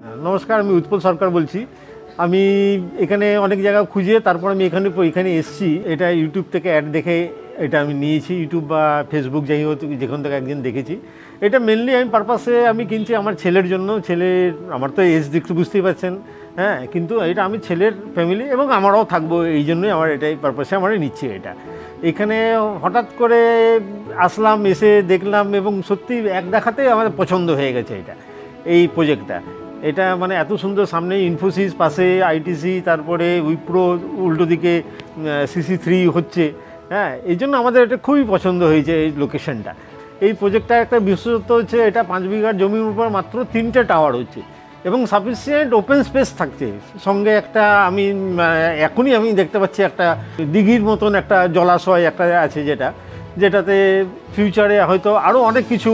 নমস্কার, আমি উৎপল সরকার বলছি। আমি এখানে অনেক জায়গা খুঁজে তারপর আমি এখানে এসেছি। এটা ইউটিউব থেকে অ্যাড দেখে এটা আমি নিয়েছি, ইউটিউব বা ফেসবুক যাই হোক যেখান থেকে একদিন দেখেছি। এটা মেনলি আমি পারপাসে আমি কিনছি আমার ছেলের জন্য। আমার তো এজ দেখতে বুঝতেই পারছেন, হ্যাঁ, কিন্তু এটা আমি ছেলের ফ্যামিলি এবং আমারও থাকবো, এই জন্যই আমার এটাই পারপাসে আমরা নিচ্ছি। এটা এখানে হঠাৎ করে আসলাম, এসে দেখলাম এবং সত্যি এক দেখাতেই আমাদের পছন্দ হয়ে গেছে এই প্রজেক্টটা। এটা মানে এত সুন্দর, সামনে ইনফোসিস, পাশে আইটিসি, তারপরে উইপ্রো, উল্টো দিকে CC3 হচ্ছে, হ্যাঁ, এই জন্য আমাদের এটা খুবই পছন্দ হয়েছে এই লোকেশনটা। এই প্রজেক্টটা একটা বিশেষত্ব হচ্ছে এটা 5 বিঘার জমির উপর মাত্র 3টে টাওয়ার হচ্ছে এবং সাফিসিয়েন্ট ওপেন স্পেস থাকছে। সঙ্গে একটা এখনই আমি দেখতে পাচ্ছি একটা দিঘির মতন একটা জলাশয় একটা আছে, যেটাতে ফিউচারে হয়তো আরও অনেক কিছু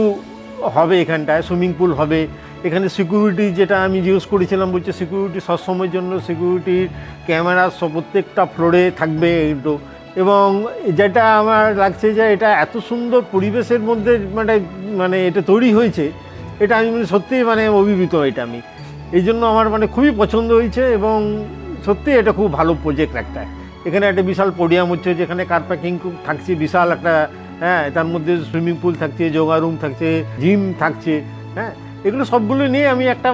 হবে। এখানটায় সুইমিং পুল হবে। এখানে সিকিউরিটি, যেটা আমি ইউজ করেছিলাম, বলছে সিকিউরিটি সবসময়ের জন্য সিকিউরিটির ক্যামেরা প্রত্যেকটা ফ্লোরে থাকবে একটু। এবং যেটা আমার লাগছে যে এটা এত সুন্দর পরিবেশের মধ্যে মানে এটা তৈরি হয়েছে, এটা আমি সত্যিই অভিভূত। এটা আমি এই জন্য আমার খুবই পছন্দ হয়েছে এবং সত্যি এটা খুব ভালো প্রজেক্ট একটা। এখানে একটা বিশাল পোডিয়াম হচ্ছে, যেখানে কার পার্কিং থাকছে বিশাল একটা, হ্যাঁ, তার মধ্যে সুইমিং পুল থাকছে, যোগা রুম থাকছে, জিম থাকছে, হ্যাঁ, এগুলো সবগুলো নিয়ে আমি একটা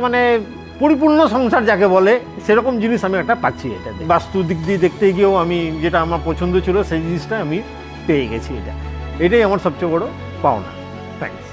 পরিপূর্ণ সংসার যাকে বলে সেরকম জিনিস আমি একটা পাচ্ছি এটাতে। বাস্তু দিক দিয়ে দেখতে গিয়েও আমি যেটা আমার পছন্দ ছিল সেই জিনিসটা আমি পেয়ে গেছি। এটাই আমার সবচেয়ে বড় পাওনা। থ্যাংকস।